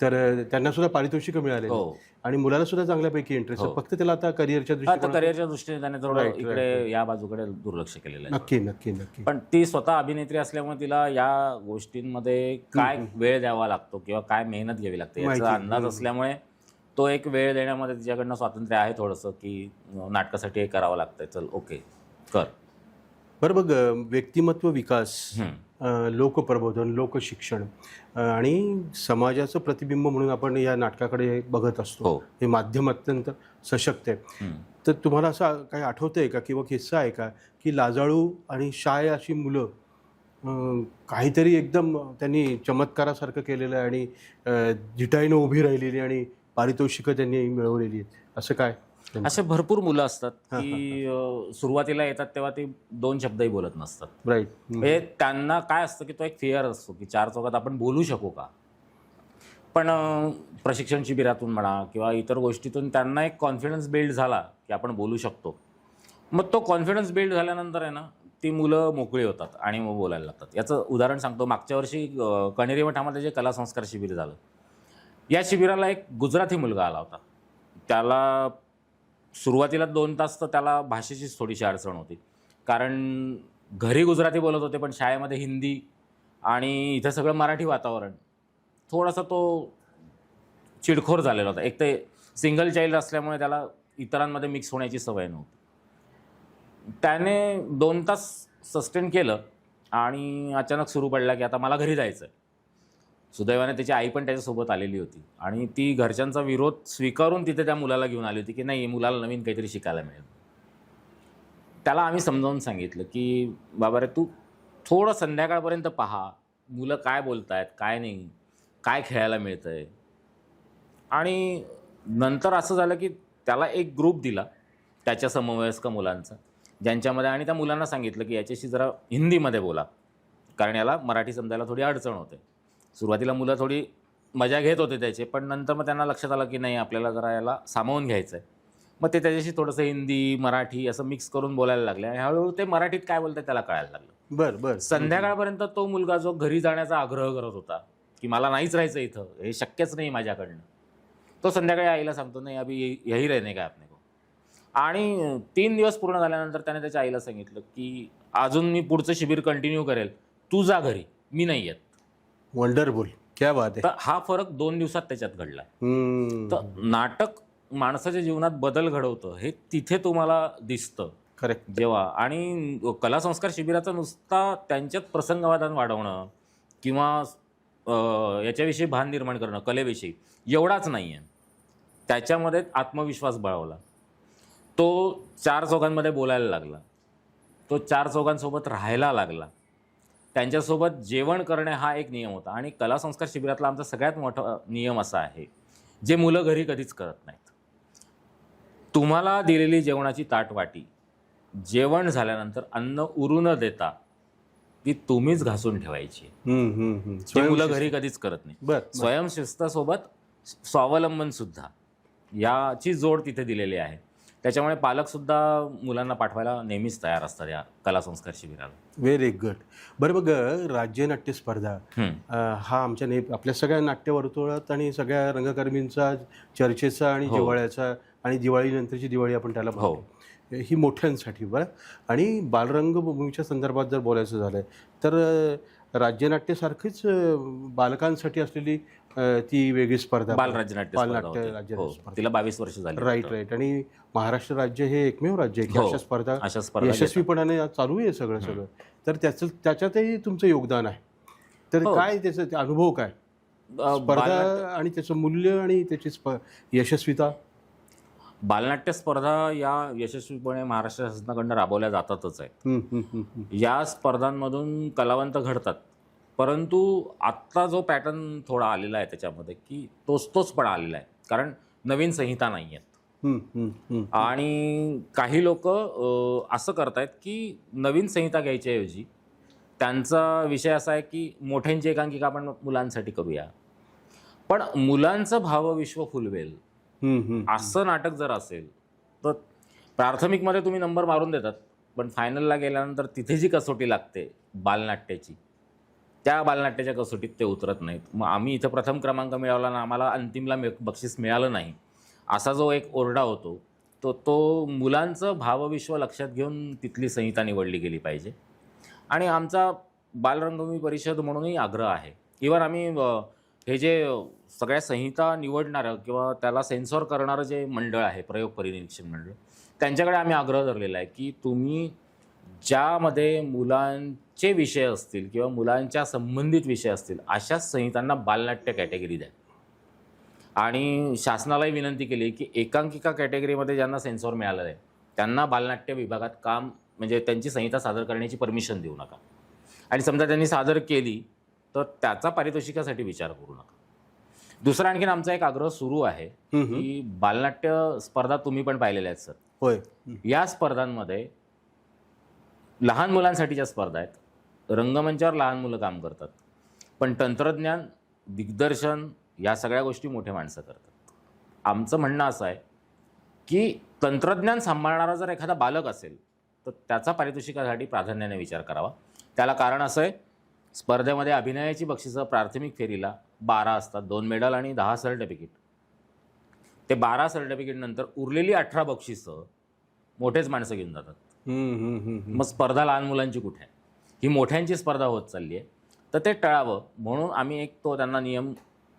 तर त्यांना सुद्धा पारितोषिकं मिळालेली हो. आणि मुलाला सुद्धा चांगल्यापैकी इंटरेस्ट आहे. फक्त त्याला आता करिअरच्या आता दृष्टीने करिअरच्या दृष्टीने त्याने थोडं Right, इकडे या बाजूकडे दुर्लक्ष केलेलं आहे. नक्की नक्की नक्की. पण ती स्वतः अभिनेत्री असल्यामुळे तिला या गोष्टींमध्ये काय वेळ द्यावा लागतो किंवा काय मेहनत घ्यावी लागते याचा अंदाज असल्यामुळे तो एक वेळ देण्यामध्ये तिच्याकडनं स्वातंत्र्य आहे थोडंसं, की नाटकासाठी हे करावं लागतंय, चल ओके कर. बरं, मग व्यक्तिमत्व विकास, लोकप्रबोधन, लोकशिक्षण आणि समाजाचं प्रतिबिंब म्हणून आपण या नाटकाकडे बघत असतो. हे माध्यम अत्यंत सशक्त आहे. तर तुम्हाला असं काही आठवतंय का किंवा किस्सा आहे का की लाजाळू आणि शाय अशी मुलं काहीतरी एकदम त्यांनी चमत्कारासारखं केलेलं आहे आणि जिटाईनं उभी राहिलेली आणि पारितोषिकं त्यांनी मिळवलेली आहेत, असं काय? असे भरपूर मुलं असतात की सुरुवातीला येतात तेव्हा ते 2 शब्दही बोलत नसतात. राईट. म्हणजे त्यांना काय असतं की तो एक फिअर असतो की 4 चौकात आपण बोलू शकू का. पण प्रशिक्षण शिबिरातून म्हणा किंवा इतर गोष्टीतून त्यांना एक कॉन्फिडन्स बिल्ड झाला की आपण बोलू शकतो. मग तो कॉन्फिडन्स बिल्ड झाल्यानंतर आहे ना, ती मुलं मोकळी होतात आणि मग बोलायला लागतात. याचं उदाहरण सांगतो. मागच्या वर्षी कणेरी मठामध्ये जे कला संस्कार शिबिर झालं, या शिबिराला एक गुजराती मुलगा आला होता. त्याला सुरुवातीला 2 तास तर त्याला भाषेचीच थोडीशी अडचण होती, कारण घरी गुजराती बोलत होते पण शाळेमध्ये हिंदी आणि इथं सगळं मराठी वातावरण, थोडासा तो चिडखोर झालेला होता. एक तर सिंगल चाइल्ड असल्यामुळे त्याला इतरांमध्ये मिक्स होण्याची सवय नव्हती. त्याने 2 तास सस्टेन केलं आणि अचानक सुरू पडला की आता मला घरी जायचं आहे. सुदैवाने त्याची आई पण त्याच्यासोबत आलेली होती आणि ती घरच्यांचा विरोध स्वीकारून तिथे त्या मुलाला घेऊन आली होती की नाही, मुलाला नवीन काहीतरी शिकायला मिळेल. त्याला आम्ही समजावून सांगितलं की बाबा रे, तू थोडं संध्याकाळपर्यंत पहा, मुलं काय बोलत आहेत, काय नाही, काय खेळायला मिळतं आहे. आणि नंतर असं झालं की त्याला एक ग्रुप दिला त्याच्या समवयस्क मुलांचा, ज्यांच्यामध्ये, आणि त्या मुलांना सांगितलं की याच्याशी जरा हिंदीमध्ये बोला, कारण याला मराठी समजायला थोडी अडचण होते. सुरुवातीला मुलं थोडी मजा घेत होते त्याचे, पण नंतर मग त्यांना लक्षात आलं की नाही, आपल्याला जरा याला सामावून घ्यायचं आहे. मग ते त्याच्याशी थोडंसं हिंदी मराठी असं मिक्स करून बोलायला लागले आणि हळूहळू ते मराठीत काय बोलतात त्याला कळायला लागलं. बरं बरं. संध्याकाळपर्यंत तो मुलगा जो घरी जाण्याचा आग्रह करत होता की मला नाहीच राहायचं इथं, हे शक्यच नाही माझ्याकडनं, तो संध्याकाळी आईला सांगतो नाही अभि यही रहने का आपने को. आणि 3 दिवस पूर्ण झाल्यानंतर त्याने त्याच्या आईला सांगितलं की अजून मी पुढचं शिबिर कंटिन्यू करेल, तू जा घरी, मी नाही येत. वंडरफुल, क्या बात आहे. तर हा फरक 2 दिवसात त्याच्यात घडला. तर नाटक माणसाच्या जीवनात बदल घडवतं हे तिथे तुम्हाला दिसतं. करेक्ट. जेव्हा, आणि कला संस्कार शिबिराचा नुसता त्यांच्यात प्रसंगवादान वाढवणं किंवा याच्याविषयी भान निर्माण करणं कलेविषयी एवढाच नाही आहे, त्याच्यामध्ये आत्मविश्वास बळवला. तो 4 चौघांमध्ये बोलायला लागला, तो 4 चौघांसोबत राहायला लागला, त्यांच्यासोबत जेवण करणे हा एक नियम होता. आणि कला संस्कार शिबिरातला आमचा सगळ्यात मोठा नियम असा आहे, जे मुलं घरी कधीच करत नाहीत. तुम्हाला दिलेली जेवणाची ताटवाटी जेवण झाल्यानंतर अन्न उरू न देता ती तुम्हीच घासून ठेवायची. ते मुलं घरी कधीच करत नाही. स्वयंशिस्तासोबत स्वावलंबन सुद्धा याची जोड तिथे दिलेली आहे. त्याच्यामुळे पालकसुद्धा मुलांना पाठवायला नेहमीच तयार असतात या कला संस्कार शिबिराला. Very good. बरं बघ, राज्य नाट्य स्पर्धा हा आमच्या आपल्या सगळ्या नाट्यवर्तुळात आणि सगळ्या रंगकर्मींचा चर्चेचा आणि जिव्हाळ्याचा आणि दिवाळीनंतरची दिवाळी आपण त्याला म्हणतो, ही मोठ्यांसाठी. बरं, आणि बालरंगभूमीच्या संदर्भात जर बोलायचं झालं तर राज्यनाट्यासारखीच बालकांसाठी असलेली ती वेगळी स्पर्धा, बालराज्य नाट्य स्पर्धा, तिला 22 वर्ष झाली. राईट. आणि महाराष्ट्र राज्य हे एकमेव राज्य आहे की अशा स्पर्धा यशस्वीपणाने चालू आहे सगळं. तर त्याच्यातही तुमचं योगदान आहे. तर काय त्याचा अनुभव, काय स्पर्धा आणि त्याचं मूल्य आणि त्याची यशस्वीता? बालनाट्य स्पर्धा या यशस्वीपणे महाराष्ट्र शासनाकडून राबवल्या जातातच आहे. या स्पर्धांमधून कलावंत घडतात, परंतु आत्ता जो पॅटर्न थोडा आलेला आहे त्याच्यामध्ये की तोच पण आलेला आहे, कारण नवीन संहिता नाही आहेत. आणि काही लोक असं करतायत की नवीन संहिता घ्यायच्याऐवजी त्यांचा विषय असा आहे की मोठ्यांची एकांकिका आपण मुलांसाठी करूया, पण मुलांचं भावविश्व फुलवेल असं नाटक जर असेल तर प्राथमिकमध्ये तुम्ही नंबर मारून देतात, पण फायनलला गेल्यानंतर तिथे जी कसोटी लागते बालनाट्याची, त्या बालनाट्याच्या कसोटीत ते उतरत नाहीत. मग आम्ही इथं प्रथम क्रमांक मिळवला ना, आम्हाला अंतिमला बक्षीस मिळालं नाही, असा जो एक ओरडा होतो तो मुलांचं भावविश्व लक्षात घेऊन तिथली संहिता निवडली गेली पाहिजे. आणि आमचा बालरंगभूमी परिषद म्हणूनही आग्रह आहे. इव्हन आम्ही हे जे सगळ्या संहिता निवडणारं किंवा त्याला सेन्सॉर करणारं जे मंडळ आहे, प्रयोग परिनिरीक्षण मंडळ, त्यांच्याकडे आम्ही आग्रह धरलेला आहे की तुम्ही ज्यामध्ये मुलांचे विषय असतील किंवा मुलांच्या संबंधित विषय असतील अशाच संहितांना बालनाट्य कॅटेगरी द्या. आणि शासनालाही विनंती केली की एकांकिका कॅटेगरीमध्ये ज्यांना सेन्सॉर मिळालं आहे त्यांना बालनाट्य विभागात काम, म्हणजे त्यांची संहिता सादर करण्याची परमिशन देऊ नका. आणि समजा त्यांनी सादर केली तर त्याचा पारितोषिकासाठी विचार करू नका. दुसरा आणखीन आमचा एक आग्रह सुरू आहे की बालनाट्य स्पर्धा तुम्ही पण पाहिलेल्या आहेत सर. होय. या स्पर्धांमध्ये लहान मुलांसाठीच्या स्पर्धा आहेत, रंगमंचावर लहान मुलं काम करतात, पण तंत्रज्ञान, दिग्दर्शन या सगळ्या गोष्टी मोठे माणसं करतात. आमचं म्हणणं असं आहे की तंत्रज्ञान सांभाळणारा जर एखादा बालक असेल तर त्याचा पारितोषिकासाठी प्राधान्याने विचार करावा. त्याला कारण असं आहे, स्पर्धेमध्ये अभिनयाची बक्षिसं प्राथमिक फेरीला 12 असतात, 2 मेडल आणि 10 सर्टिफिकेट. ते 12 सर्टिफिकेट नंतर उरलेली 18 बक्षिसं मोठेच माणसं घेऊन जातात. मग स्पर्धा लहान मुलांची कुठे आहे? ही मोठ्यांची स्पर्धा होत चालली आहे. तर ते टळावं म्हणून आम्ही एक त्यांना नियम,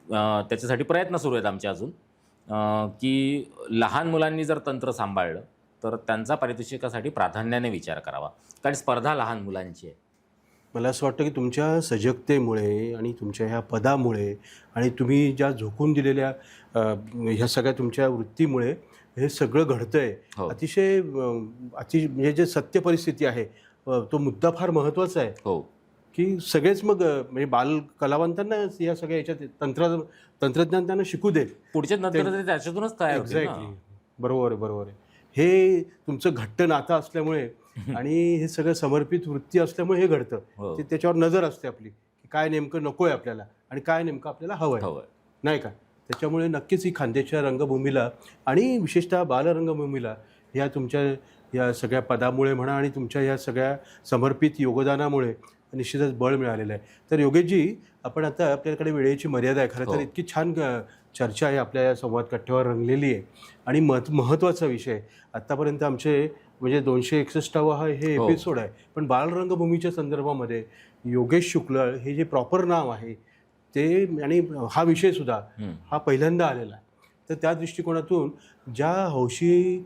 त्याच्यासाठी प्रयत्न सुरू आहेत आमचे अजून, की लहान मुलांनी जर तंत्र सांभाळलं तर त्यांचा पारितोषिकासाठी प्राधान्याने विचार करावा, कारण स्पर्धा लहान मुलांची आहे. मला असं वाटतं की तुमच्या सजगतेमुळे आणि तुमच्या ह्या पदामुळे आणि तुम्ही ज्या झोकून दिलेल्या ह्या सगळ्या तुमच्या वृत्तीमुळे हे सगळं घडतंय. अतिशय म्हणजे जे सत्य परिस्थिती आहे तो मुद्दा फार महत्त्वाचा आहे की सगळेच मग म्हणजे बाल कलावंतांना या सगळ्या याच्यात तंत्रज्ञान त्यांना शिकू दे, पुढचे नंतर त्याच्यातूनच तयार होतील. एक्झॅक्टली, बरोबर आहे. हे तुमचं घट्ट नातं असल्यामुळे आणि हे सगळं समर्पित वृत्ती असल्यामुळे हे घडतं. त्याच्यावर नजर असते आपली की काय नेमकं नको आहे आपल्याला आणि काय नेमकं आपल्याला हवं आहे, नाही का? त्याच्यामुळे नक्कीच ही खांद्याच्या रंगभूमीला आणि विशेषतः बालरंगभूमीला ह्या तुमच्या या सगळ्या पदामुळे म्हणा आणि तुमच्या या सगळ्या समर्पित योगदानामुळे निश्चितच बळ मिळालेलं आहे. तर योगेशजी, आपण आता आपल्याकडे वेळेची मर्यादा आहे. खरं तर इतकी छान चर्चा आहे आपल्या या संवाद कट्ट्यावर रंगलेली आहे आणि महत्त्वाचा विषय. आत्तापर्यंत आमचे म्हणजे 261वा हे एपिसोड आहे, पण बालरंगभूमीच्या संदर्भामध्ये योगेश शुक्ल हे जे प्रॉपर नाव आहे ते आणि हा विषयसुद्धा हा पहिल्यांदा आलेला आहे. तर त्या दृष्टिकोनातून ज्या हौशी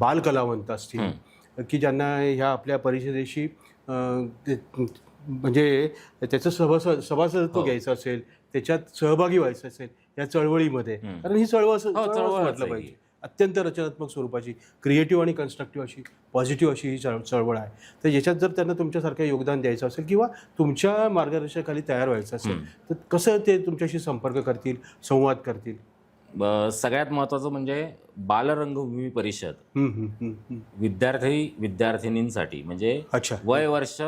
बालकलावंत असतील की ज्यांना ह्या आपल्या परिषदेशी म्हणजे त्याचं सभासदत्व घ्यायचं असेल, त्याच्यात सहभागी व्हायचं असेल या चळवळीमध्ये, कारण ही चळवळ म्हटलं पाहिजे, अत्यंत रचनात्मक स्वरूपाची, क्रिएटिव्ह आणि कन्स्ट्रक्टिव्ह अशी, पॉझिटिव्ह अशी ही चळवळ आहे. तर याच्यात जर त्यांना तुमच्यासारखं योगदान द्यायचं असेल किंवा तुमच्या मार्गदर्शनाखाली तयार व्हायचं असेल तर कसं ते तुमच्याशी संपर्क करतील, संवाद करतील? सगळ्यात महत्त्वाचं म्हणजे बालरंगभूमी परिषद विद्यार्थिनींसाठी म्हणजे वय वर्ष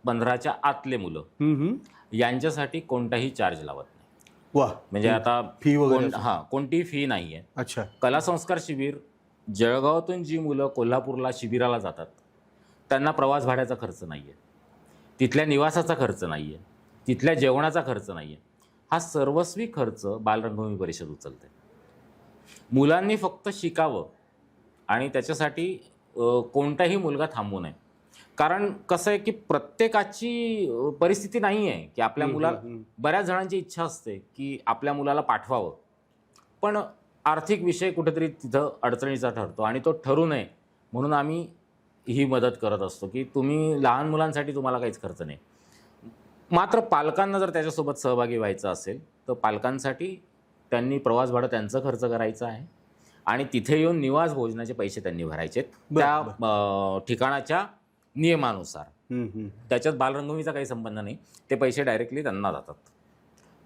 15च्या आतले मुलं यांच्यासाठी कोणताही चार्ज लावत नाही. वा, म्हणजे आता फी वगैरे कोणतीही फी नाहीये. अच्छा. कला संस्कार शिबिर जळगावातून जी मुलं कोल्हापूरला शिबिराला जातात त्यांना प्रवास भाड्याचा खर्च नाही आहे, तिथल्या निवासाचा खर्च नाही आहे, तिथल्या जेवणाचा खर्च नाही आहे. हा सर्वस्वी खर्च बालरंगभूमी परिषद उचलते. मुलांनी फक्त शिकावं आणि त्याच्यासाठी कोणताही मुलगा थांबू नये. कारण कसं आहे की प्रत्येकाची परिस्थिती नाही आहे की आपल्या मुलाला, बऱ्याच जणांची इच्छा असते की आपल्या मुलाला पाठवावं, पण आर्थिक विषय कुठेतरी तिथं अडचणीचा ठरतो आणि तो ठरू नये म्हणून आम्ही ही मदत करत असतो की तुम्ही लहान मुलांसाठी तुम्हाला काहीच खर्च नाही. मात्र पालकांना जर त्याच्यासोबत सहभागी व्हायचं असेल तर पालकांसाठी त्यांनी प्रवास भाडं त्यांचं खर्च करायचं आहे आणि तिथे येऊन निवास भोजनाचे पैसे त्यांनी भरायचे त्या ठिकाणाच्या नियमानुसार. त्याच्यात बालरंगभूमीचा काही संबंध नाही, ते पैसे डायरेक्टली त्यांना जातात.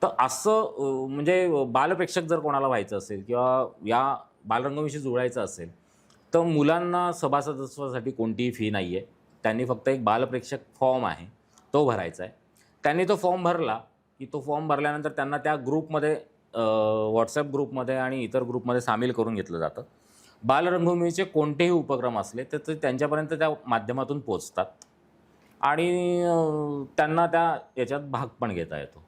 तर असं म्हणजे बालप्रेक्षक जर कोणाला व्हायचं असेल किंवा या बालरंगभूमीशी जुळायचं असेल तर मुलांना सभासदत्वासाठी कोणतीही फी नाही आहे. त्यांनी फक्त एक बालप्रेक्षक फॉर्म आहे तो भरायचा आहे. त्यांनी तो फॉर्म भरला की तो फॉर्म भरल्यानंतर त्यांना त्या ग्रुपमध्ये, व्हॉट्सॲप ग्रुपमध्ये आणि इतर ग्रुपमध्ये सामील करून घेतलं जातं. बालरंगभूमीचे कोणतेही उपक्रम असले तर ते त्यांच्यापर्यंत त्या माध्यमातून पोचतात आणि त्यांना त्या याच्यात भाग पण घेता येतो.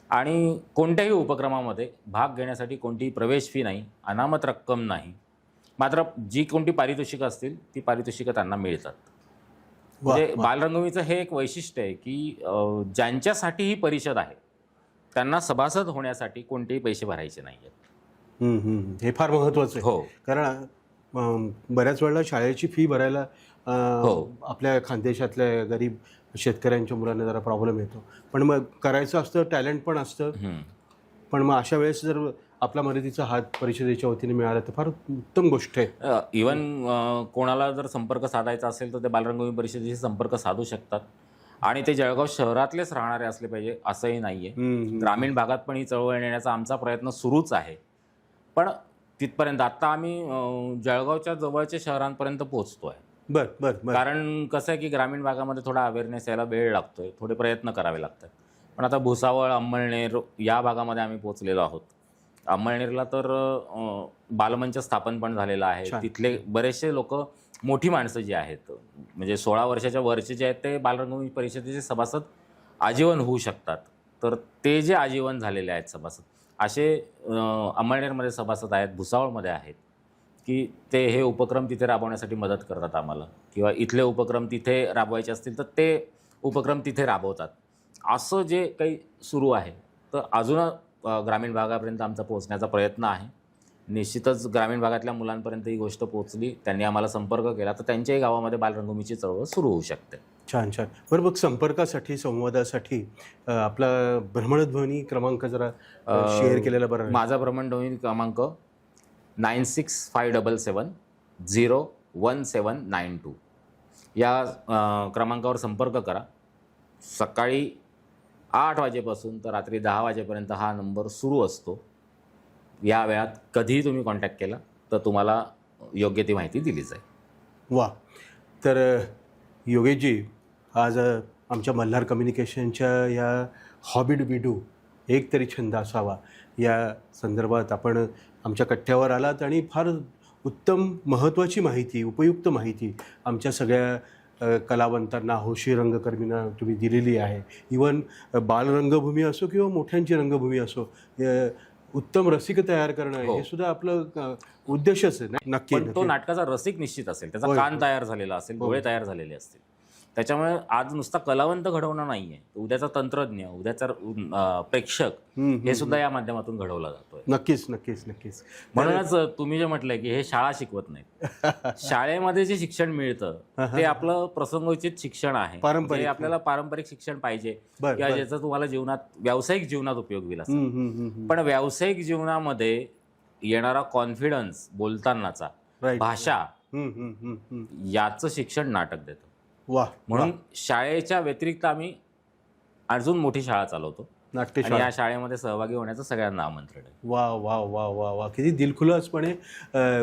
आणि कोणत्याही उपक्रमामध्ये भाग घेण्यासाठी कोणतीही प्रवेश फी नाही, अनामत रक्कम नाही. मात्र जी कोणती पारितोषिकं असतील ती पारितोषिकं त्यांना मिळतात. म्हणजे बालरंगभूमीचं हे एक वैशिष्ट्य आहे की ज्यांच्यासाठी ही परिषद आहे त्यांना सभासद होण्यासाठी कोणतेही पैसे भरायचे नाही आहेत. हे फार महत्त्वाचं आहे. हो, कारण बऱ्याच वेळेला शाळेची फी भरायला आपल्या खानदेशातल्या गरीब शेतकऱ्यांच्या मुलांना जरा प्रॉब्लेम येतो. पण मग करायचं असतं, टॅलेंट पण असतं, पण मग अशा वेळेस जर आपला मदतीचा हात परिषदेच्या वतीने मिळाला तर फार उत्तम गोष्ट आहे. इवन कोणाला जर संपर्क साधायचा असेल तर ते बालरंगभूमी परिषदेशी संपर्क साधू शकतात. आणि ते जळगाव शहरातलेच राहणारे असले पाहिजे असंही नाही आहे. ग्रामीण भागात पण ही चळवळ नेण्याचा आमचा प्रयत्न सुरूच आहे. पण तिथपर्यंत आत्ता आम्ही जळगावच्या जवळच्या शहरांपर्यंत पोहोचतो आहे. कारण कसं आहे की ग्रामीण भागामध्ये थोडा अवेअरनेस यायला वेळ लागतोय, थोडे प्रयत्न करावे लागतात. पण आता भुसावळ, अंमळनेर या भागामध्ये आम्ही पोहोचलेलो आहोत. अंमळनेरला तर बालमंच स्थापन पण झालेला आहे. तिथले बरेचसे लोक, मोठी माणसं जी आहेत, म्हणजे 16 वर्षाच्या वरचे जे आहेत ते बालरंगभूमी परिषदेचे सभासद आजीवन होऊ शकतात. तर ते जे आजीवन झालेले आहेत सभासद असे अंमळनेरमध्ये सभासद आहेत, भुसावळमध्ये आहेत की ते हे उपक्रम तिथे राबवण्यासाठी मदत करतात आम्हाला, किंवा इथले उपक्रम तिथे राबवायचे असतील तर ते उपक्रम तिथे राबवतात. असं जे काही सुरू आहे तर अजून ग्रामीण भागापर्यंत आमचा पोहोचण्याचा प्रयत्न आहे. निश्चितच ग्रामीण भागातल्या मुलांपर्यंत ही गोष्ट पोहोचली, त्यांनी आम्हाला संपर्क केला तर त्यांच्याही गावामध्ये बालरंगभूमीची चळवळ सुरू होऊ शकते. छान छान. बरं, मग संपर्कासाठी, संवादासाठी आपला भ्रमणध्वनी क्रमांक जरा शेअर केलेला बरं. माझा भ्रमणध्वनी क्रमांक 9657701792 या क्रमांकावर संपर्क करा. सकाळी 8 वाजेपासून तर रात्री 10 वाजेपर्यंत हा नंबर सुरू असतो. या वेळात कधीही तुम्ही कॉन्टॅक्ट केला तर तुम्हाला योग्य ती माहिती दिली जाईल. वा. तर योगेशजी, आज आमच्या मल्हार कम्युनिकेशनच्या या हॉबी डू बी डू एक तरी छंद असावा या संदर्भात आपण आमच्या कट्ट्यावर आलात आणि फार उत्तम, महत्त्वाची माहिती, उपयुक्त माहिती आमच्या सगळ्या कलावंतांना, हौशी रंगकर्मींना तुम्ही दिलेली आहे. इवन बालरंगभूमी असो किंवा मोठ्यांची रंगभूमी असो, उत्तम रसिक तयार करणं हे सुद्धा आपलं उद्देशच आहे. नक्की. तो नाटकाचा रसिक निश्चित असेल, त्याचा कान तयार झालेला असेल, डोळे तयार झालेले असतील. त्याच्यामुळे आज नुसता कलावंत घडवणं नाही आहे, उद्याचा तंत्रज्ञ, उद्याचा प्रेक्षक हे सुद्धा या माध्यमातून घडवला जातोय. नक्कीच नक्कीच नक्कीच. म्हणूनच तुम्ही जे म्हटलंय की हे शाळा शिकवत नाहीत, शाळेमध्ये जे शिक्षण मिळतं ते आपलं प्रसंगोचित शिक्षण आहे. पारंपरिक, आपल्याला पारंपरिक शिक्षण पाहिजे किंवा ज्याचा तुम्हाला जीवनात, व्यावसायिक जीवनात उपयोग होईल असं. पण व्यावसायिक जीवनामध्ये येणारा कॉन्फिडन्स, बोलतानाचा, भाषा, याचं शिक्षण नाटक देतं. म्हणून शाळेच्या व्यतिरिक्त आम्ही अजून मोठी शाळा चालवतो आणि या शाळेमध्ये सहभागी होण्याचं सगळ्यांना आमंत्रण आहे. वा वा वा वा वा. किती दिलखुलासपणे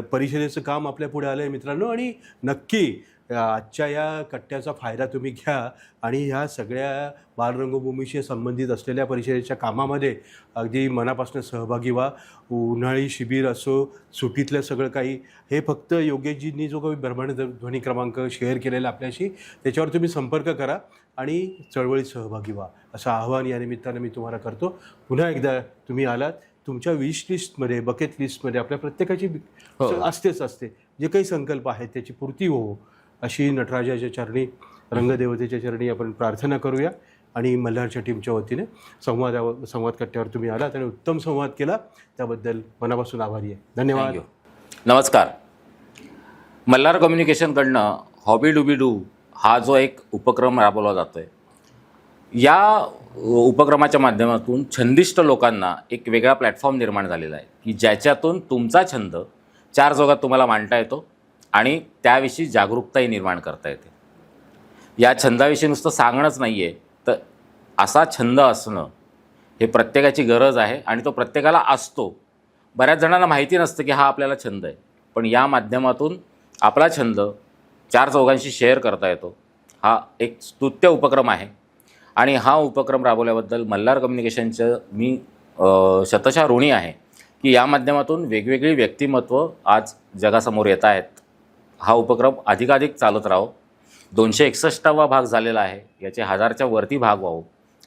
परिषदेचं काम आपल्या पुढे आलं आहे मित्रांनो. आणि नक्की आजच्या या कट्ट्याचा फायदा तुम्ही घ्या आणि ह्या सगळ्या बालरंगभूमीशी संबंधित असलेल्या परिषदेच्या कामामध्ये अगदी मनापासून सहभागी व्हा. उन्हाळी शिबिर असो, सुट्टीतलं सगळं काही, हे फक्त योगेशजींनी जो काही भ्रमणध्वनी क्रमांक शेअर केलेला आपल्याशी, त्याच्यावर तुम्ही संपर्क करा आणि चळवळीत सहभागी व्हा, असं आवाहन या निमित्तानं मी तुम्हाला करतो. पुन्हा एकदा तुम्ही आलात, तुमच्या विश लिस्टमध्ये, बकेट लिस्टमध्ये आपल्या प्रत्येकाची असते जे काही संकल्प आहेत त्याची पूर्ती हो, अशी नटराजाच्या चरणी, रंगदेवतेच्या चरणी आपण प्रार्थना करूया. आणि मल्हारच्या टीमच्या वतीने संवाद कट्ट्यावर तुम्ही आलात आणि उत्तम संवाद केला, त्याबद्दल मनापासून आभारी आहे. धन्यवाद. नमस्कार. मल्हार कम्युनिकेशनकडनं हॉबी डुबी डू हा जो एक उपक्रम राबवला जातो आहे, या उपक्रमाच्या माध्यमातून छंदिष्ट लोकांना एक वेगळा प्लॅटफॉर्म निर्माण झालेला आहे की ज्याच्यातून तुमचा छंद चार जगात तुम्हाला मांडता येतो आणि त्याविषयी जागरूकताही निर्माण करता येते. या छंदाविषयी नुसतं सांगणंच नाही आहे, तर असा छंद असणं हे प्रत्येकाची गरज आहे आणि तो प्रत्येकाला असतो. बऱ्याच जणांना माहिती नसतं की हा आपल्याला छंद आहे, पण या माध्यमातून आपला छंद चार चौघांशी शेअर करता येतो. हा एक स्तुत्य उपक्रम आहे आणि हा उपक्रम राबवल्याबद्दल मल्हार कम्युनिकेशनचं मी शतशः ऋणी आहे की या माध्यमातून वेगवेगळी व्यक्तिमत्व आज जगासमोर येत आहेत. हा उपक्रम अधिकाधिक चालत राहो. 261वा भाग झालेला आहे, याचे 1000च्या वरती भाग व्हावं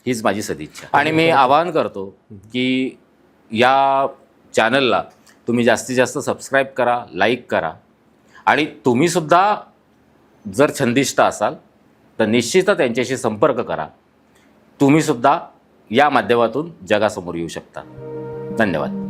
हीच माझी सदिच्छा. आणि मी आवाहन करतो की या चॅनलला तुम्ही जास्तीत जास्त सबस्क्राईब करा, लाईक करा आणि तुम्हीसुद्धा जर छंदिष्ट असाल तर निश्चितच त्यांच्याशी संपर्क करा. तुम्हीसुद्धा या माध्यमातून जगासमोर येऊ शकता. धन्यवाद.